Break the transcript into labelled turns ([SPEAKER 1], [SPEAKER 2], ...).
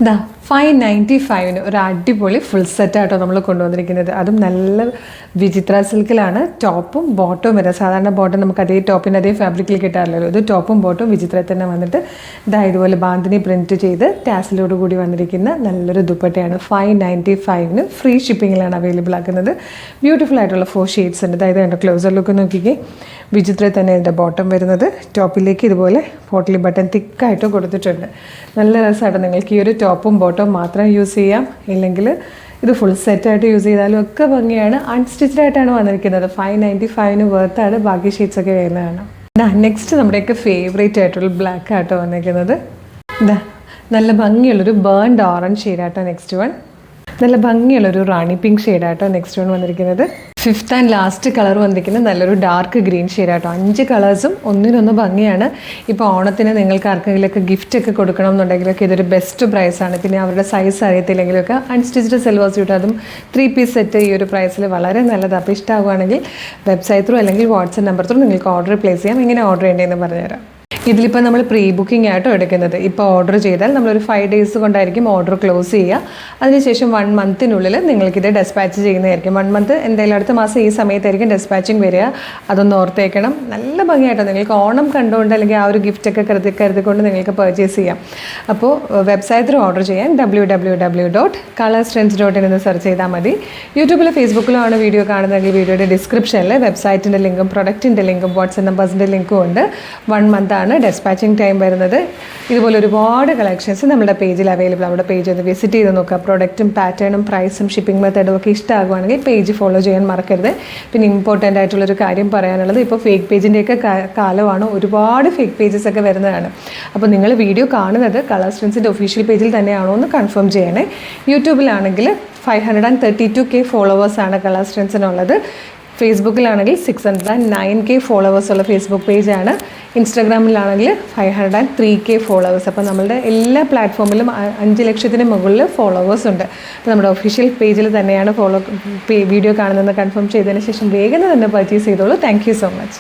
[SPEAKER 1] ദാ 595 ഒരു അടിപൊളി ഫുൾ സെറ്റായിട്ടോ നമ്മൾ കൊണ്ടുവന്നിരിക്കുന്നത്. അതും നല്ല വിചിത്ര സിൽക്കിലാണ് ടോപ്പും ബോട്ടവും വരെ. സാധാരണ ബോട്ടം നമുക്ക് അതേ ടോപ്പിൻ്റെ അതേ ഫാബ്രിക്കിൽ കിട്ടാറില്ലല്ലോ. ഇത് ടോപ്പും ബോട്ടവും വിചിത്രയിൽ തന്നെ വന്നിട്ട് ഇതാ ഇതുപോലെ ബാന്തിനി പ്രിൻറ്റ് ചെയ്ത് ടാസിലോട് കൂടി വന്നിരിക്കുന്ന നല്ലൊരു ദുപ്പട്ടയാണ്. 595 ഫ്രീ ഷിപ്പിങ്ങിലാണ് അവൈലബിൾ ആക്കുന്നത്. ബ്യൂട്ടിഫുൾ ആയിട്ടുള്ള 4 ഷെയ്ഡ്സ് ഉണ്ട്. അതായത് എൻ്റെ ക്ലോസർ ലുക്ക് നോക്കിക്കേ. വിചിത്രയിൽ തന്നെ ഇതിൻ്റെ ബോട്ടം വരുന്നത്. ടോപ്പിലേക്ക് ഇതുപോലെ പോട്ടലി ബട്ടൺ തിക്കായിട്ട് കൊടുത്തിട്ടുണ്ട്. നല്ല രസമായിട്ട് നിങ്ങൾക്ക് ഈ ഒരു ടോപ്പും ബോട്ടവും മാത്രം യൂസ് ചെയ്യാം, ഇല്ലെങ്കിൽ ഇത് ഫുൾ സെറ്റായിട്ട് യൂസ് ചെയ്താലും ഒക്കെ ഭംഗിയാണ്. അൺസ്റ്റിച്ച്ഡ് ആയിട്ടാണ് വന്നിരിക്കുന്നത്. 595 വേർത്താണ്. ബാക്കി ഷീറ്റ്സൊക്കെ വരുന്നതാണ്. നെക്സ്റ്റ് നമ്മുടെയൊക്കെ ഫേവറേറ്റ് ആയിട്ടുള്ള ബ്ലാക്ക് ആട്ടോ വന്നിരിക്കുന്നത്. ഇതാ നല്ല ഭംഗിയുള്ളൊരു ബേൺഡ് ഓറഞ്ച് ഷെയ്ഡാട്ടോ നെക്സ്റ്റ് വൺ. നല്ല ഭംഗിയുള്ളൊരു റാണി പിങ്ക് ഷെയ്ഡാട്ടോ നെക്സ്റ്റ് വൺ വന്നിരിക്കുന്നത്. 5th ആൻഡ് ലാസ്റ്റ് കളർ വന്നിരിക്കുന്നത് നല്ലൊരു ഡാർക്ക് ഗ്രീൻ ഷെയ്ഡാട്ടോ. 5 കളേഴ്സും ഒന്നിനൊന്ന് ഭംഗിയാണ്. ഇപ്പോൾ ഓണത്തിന് നിങ്ങൾക്ക് ആർക്കെങ്കിലുമൊക്കെ ഗിഫ്റ്റൊക്കെ കൊടുക്കണം എന്നുണ്ടെങ്കിലൊക്കെ ഇതൊരു ബെസ്റ്റ് പ്രൈസാണ്. പിന്നെ അവരുടെ സൈസ് അറിയത്തില്ലെങ്കിലൊക്കെ അൺസ്റ്റിച്ച്ഡ് സിൽവർ സ്യൂട്ട് അതും 3 പീസ് സെറ്റ് ഈ ഒരു പ്രൈസിൽ വളരെ നല്ലതാണ്. അപ്പോൾ ഇഷ്ടമാകുകയാണെങ്കിൽ വെബ്സൈറ്റ് ത്രൂ അല്ലെങ്കിൽ വാട്സപ്പ് നമ്പർ ത്രൂ നിങ്ങൾക്ക് ഓർഡർ പ്ലേസ് ചെയ്യാം. എങ്ങനെ ഓർഡർ ചെയ്യേണ്ടതെന്ന് പറഞ്ഞുതരാം. ഇതിലിപ്പോൾ നമ്മൾ പ്രീ ബുക്കിംഗ് ആയിട്ടോ എടുക്കുന്നത്. ഇപ്പോൾ ഓർഡർ ചെയ്താൽ നമ്മളൊരു 5 ഡേയ്സ് കൊണ്ടായിരിക്കും ഓർഡർ ക്ലോസ് ചെയ്യുക. അതിനുശേഷം 1 മന്തിനുള്ളിൽ നിങ്ങൾക്കിത് ഡെസ്പാച്ച് ചെയ്യുന്നതായിരിക്കും. 1 മന്ത് എന്തായാലും അടുത്ത മാസം ഈ സമയത്തായിരിക്കും ഡെസ്പാച്ചിങ് വരിക. അതൊന്ന് ഓർത്തേക്കണം. നല്ല ഭംഗിയായിട്ടോ നിങ്ങൾക്ക് ഓണം കണ്ടുകൊണ്ട് അല്ലെങ്കിൽ ആ ഒരു ഗിഫ്റ്റൊക്കെ കരുതിക്കൊണ്ട് നിങ്ങൾക്ക് പർച്ചേസ് ചെയ്യാം. അപ്പോൾ വെബ്സൈറ്റിൽ ഓർഡർ ചെയ്യാൻ www.colorstrends.in എന്ന് സെർച്ച് ചെയ്താൽ മതി. യൂട്യൂബിലോ ഫേസ്ബുക്കിലോ ആണ് വീഡിയോ കാണുന്നതെങ്കിൽ വീഡിയോയുടെ ഡിസ്ക്രിപ്ഷനിൽ വെബ്സൈറ്റിൻ്റെ ലിങ്കും പ്രൊഡക്റ്റിൻ്റെ ലിങ്കും വാട്സപ്പ് നമ്പേഴ്സിൻ്റെ ലിങ്കും ഉണ്ട്. 1 മന്താണ് ഡെസ്പാച്ചിങ് ടൈം വരുന്നത്. ഇതുപോലെ ഒരുപാട് കളക്ഷൻസ് നമ്മുടെ പേജിൽ അവൈലബിൾ. നമ്മുടെ പേജ് ഒന്ന് വിസിറ്റ് ചെയ്ത് നോക്കുക. പ്രോഡക്റ്റും പാറ്റേണും പ്രൈസും ഷിപ്പിംഗ് മെത്തേഡും ഒക്കെ ഇഷ്ടമാകുവാണെങ്കിൽ പേജ് ഫോളോ ചെയ്യാൻ മറക്കരുത്. പിന്നെ ഇമ്പോർട്ടൻ്റ് ആയിട്ടുള്ളൊരു കാര്യം പറയാനുള്ളത്, ഇപ്പോൾ ഫേക്ക് പേജിൻ്റെയൊക്കെ കാലമാണ്. ഒരുപാട് ഫേക്ക് പേജസ് ഒക്കെ വരുന്നതാണ്. അപ്പോൾ നിങ്ങൾ വീഡിയോ കാണുന്നത് കളർ സ്ട്രെൻസിൻ്റെ ഒഫീഷ്യൽ പേജിൽ തന്നെയാണോ എന്ന് കൺഫേം ചെയ്യണേ. യൂട്യൂബിലാണെങ്കിൽ 532K ഫോളോവേഴ്സാണ് കളർ സ്ട്രെൻസിനുള്ളത്. ഫേസ്ബുക്കിലാണെങ്കിൽ 609K ഫോളോവേഴ്സുള്ള ഫേസ്ബുക്ക് പേജാണ്. ഇൻസ്റ്റാഗ്രാമിലാണെങ്കിൽ 503K ഫോളോവേഴ്സ്. അപ്പോൾ നമ്മളുടെ എല്ലാ പ്ലാറ്റ്ഫോമിലും 5 ലക്ഷത്തിന് മുകളിൽ ഫോളോവേഴ്സ് ഉണ്ട്. അപ്പോൾ നമ്മുടെ ഒഫീഷ്യൽ പേജിൽ തന്നെയാണ് വീഡിയോ കാണുന്നതെന്ന് കൺഫേം ചെയ്തതിന് ശേഷം വേഗം തന്നെ പർച്ചേസ് ചെയ്തോളൂ. Thank you so much.